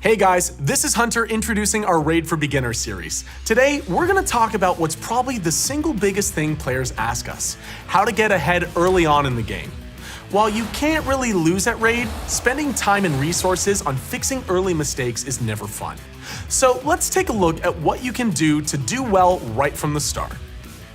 Hey guys, this is Hunter introducing our Raid for Beginners series. Today, we're going to talk about what's probably the single biggest thing players ask us: how to get ahead early on in the game. While you can't really lose at Raid, spending time and resources on fixing early mistakes is never fun. So let's take a look at what you can do to do well right from the start.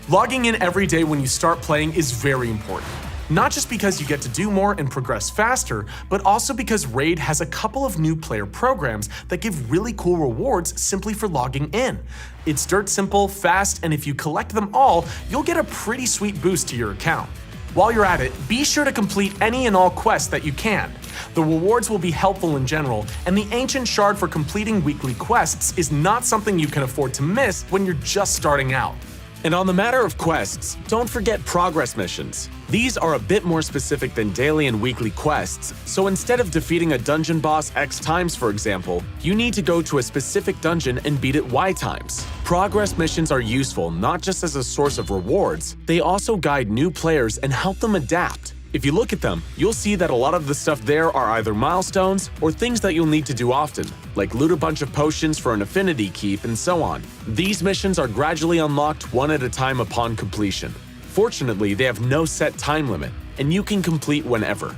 Logging in every day when you start playing is very important. Not just because you get to do more and progress faster, but also because Raid has a couple of new player programs that give really cool rewards simply for logging in. It's dirt simple, fast, and if you collect them all, you'll get a pretty sweet boost to your account. While you're at it, be sure to complete any and all quests that you can. The rewards will be helpful in general, and the Ancient Shard for completing weekly quests is not something you can afford to miss when you're just starting out. And on the matter of quests, don't forget progress missions. These are a bit more specific than daily and weekly quests, so instead of defeating a dungeon boss X times, for example, you need to go to a specific dungeon and beat it Y times. Progress missions are useful not just as a source of rewards, they also guide new players and help them adapt. If you look at them, you'll see that a lot of the stuff there are either milestones or things that you'll need to do often, like loot a bunch of potions for an affinity keep and so on. These missions are gradually unlocked one at a time upon completion. Fortunately, they have no set time limit, and you can complete whenever.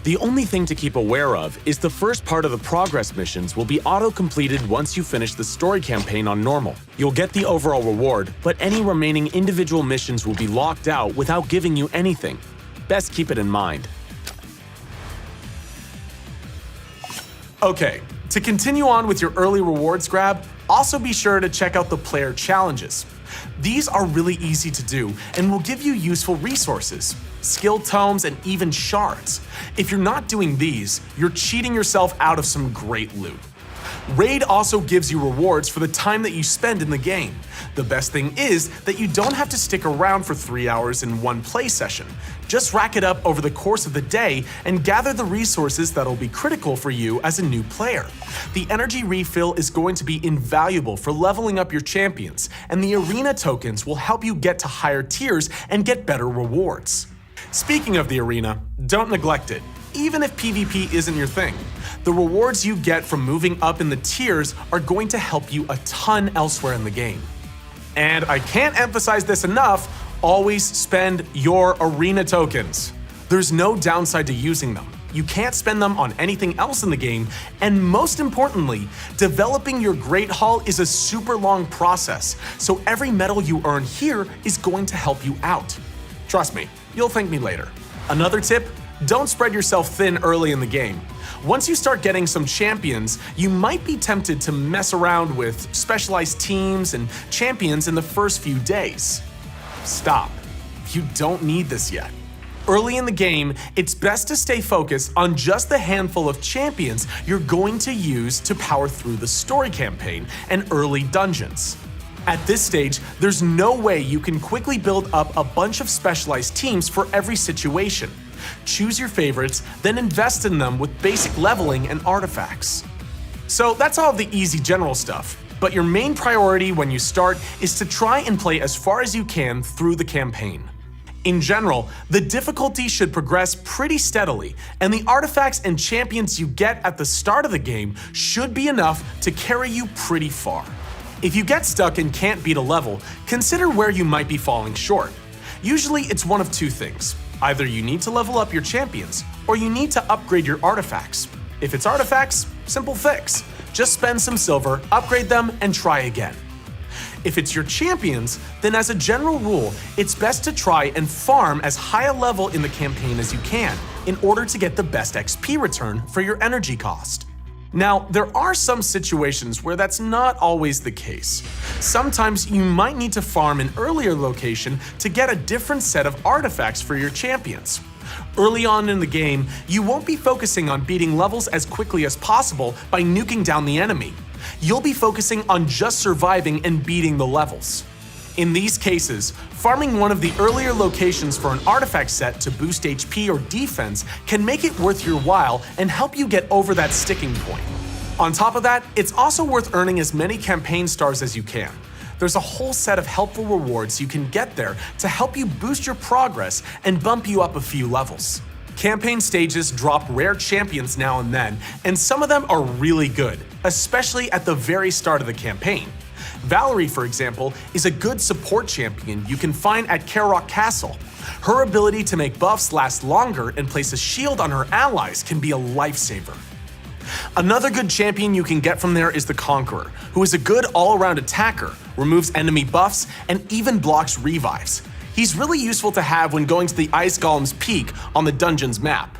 The only thing to keep aware of is the first part of the progress missions will be auto-completed once you finish the story campaign on normal. You'll get the overall reward, but any remaining individual missions will be locked out without giving you anything. Best keep it in mind. Okay, to continue on with your early rewards grab, also be sure to check out the player challenges. These are really easy to do and will give you useful resources, skill tomes, and even shards. If you're not doing these, you're cheating yourself out of some great loot. Raid also gives you rewards for the time that you spend in the game. The best thing is that you don't have to stick around for 3 hours in one play session. Just rack it up over the course of the day and gather the resources that'll be critical for you as a new player. The energy refill is going to be invaluable for leveling up your champions, and the arena tokens will help you get to higher tiers and get better rewards. Speaking of the arena, don't neglect it, even if PvP isn't your thing. The rewards you get from moving up in the tiers are going to help you a ton elsewhere in the game. And I can't emphasize this enough, always spend your arena tokens. There's no downside to using them. You can't spend them on anything else in the game, and most importantly, developing your Great Hall is a super long process, so every medal you earn here is going to help you out. Trust me, you'll thank me later. Another tip: don't spread yourself thin early in the game. Once you start getting some champions, you might be tempted to mess around with specialized teams and champions in the first few days. Stop. You don't need this yet. Early in the game, it's best to stay focused on just the handful of champions you're going to use to power through the story campaign and early dungeons. At this stage, there's no way you can quickly build up a bunch of specialized teams for every situation. Choose your favorites, then invest in them with basic leveling and artifacts. So that's all of the easy general stuff, but your main priority when you start is to try and play as far as you can through the campaign. In general, the difficulty should progress pretty steadily, and the artifacts and champions you get at the start of the game should be enough to carry you pretty far. If you get stuck and can't beat a level, consider where you might be falling short. Usually it's one of two things. Either you need to level up your champions, or you need to upgrade your artifacts. If it's artifacts, simple fix. Just spend some silver, upgrade them, and try again. If it's your champions, then as a general rule, it's best to try and farm as high a level in the campaign as you can in order to get the best XP return for your energy cost. Now, there are some situations where that's not always the case. Sometimes you might need to farm an earlier location to get a different set of artifacts for your champions. Early on in the game, you won't be focusing on beating levels as quickly as possible by nuking down the enemy. You'll be focusing on just surviving and beating the levels. In these cases, farming one of the earlier locations for an artifact set to boost HP or defense can make it worth your while and help you get over that sticking point. On top of that, it's also worth earning as many campaign stars as you can. There's a whole set of helpful rewards you can get there to help you boost your progress and bump you up a few levels. Campaign stages drop rare champions now and then, and some of them are really good, especially at the very start of the campaign. Valerie, for example, is a good support champion you can find at Kaerok Castle. Her ability to make buffs last longer and place a shield on her allies can be a lifesaver. Another good champion you can get from there is the Conqueror, who is a good all-around attacker, removes enemy buffs, and even blocks revives. He's really useful to have when going to the Ice Golem's Peak on the dungeon's map.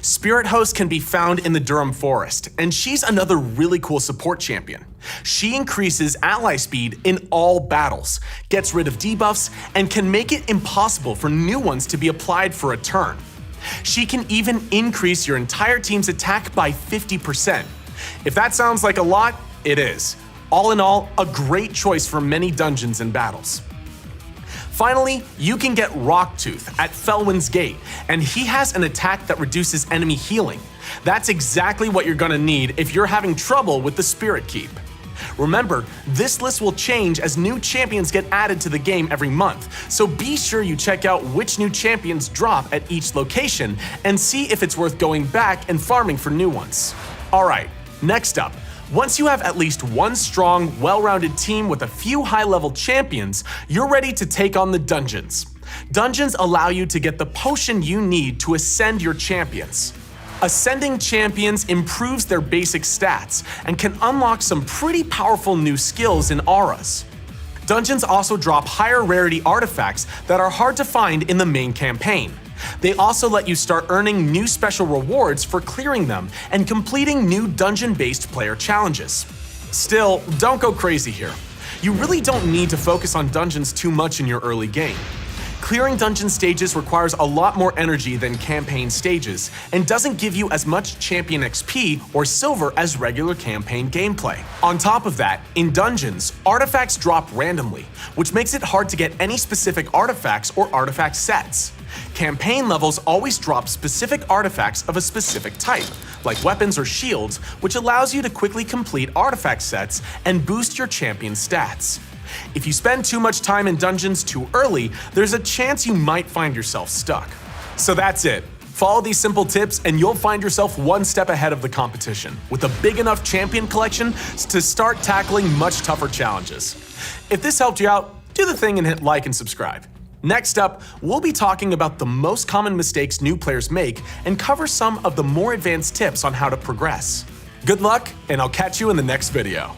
Spirit Host can be found in the Durham Forest, and she's another really cool support champion. She increases ally speed in all battles, gets rid of debuffs, and can make it impossible for new ones to be applied for a turn. She can even increase your entire team's attack by 50%. If that sounds like a lot, it is. All in all, a great choice for many dungeons and battles. Finally, you can get Rocktooth at Felwin's Gate, and he has an attack that reduces enemy healing. That's exactly what you're gonna need if you're having trouble with the Spirit Keep. Remember, this list will change as new champions get added to the game every month, so be sure you check out which new champions drop at each location and see if it's worth going back and farming for new ones. Alright, next up. Once you have at least one strong, well-rounded team with a few high-level champions, you're ready to take on the dungeons. Dungeons allow you to get the potion you need to ascend your champions. Ascending champions improves their basic stats and can unlock some pretty powerful new skills and auras. Dungeons also drop higher rarity artifacts that are hard to find in the main campaign. They also let you start earning new special rewards for clearing them and completing new dungeon-based player challenges. Still, don't go crazy here. You really don't need to focus on dungeons too much in your early game. Clearing dungeon stages requires a lot more energy than campaign stages and doesn't give you as much champion XP or silver as regular campaign gameplay. On top of that, in dungeons, artifacts drop randomly, which makes it hard to get any specific artifacts or artifact sets. Campaign levels always drop specific artifacts of a specific type, like weapons or shields, which allows you to quickly complete artifact sets and boost your champion stats. If you spend too much time in dungeons too early, there's a chance you might find yourself stuck. So that's it. Follow these simple tips and you'll find yourself one step ahead of the competition, with a big enough champion collection to start tackling much tougher challenges. If this helped you out, do the thing and hit like and subscribe. Next up, we'll be talking about the most common mistakes new players make and cover some of the more advanced tips on how to progress. Good luck, and I'll catch you in the next video.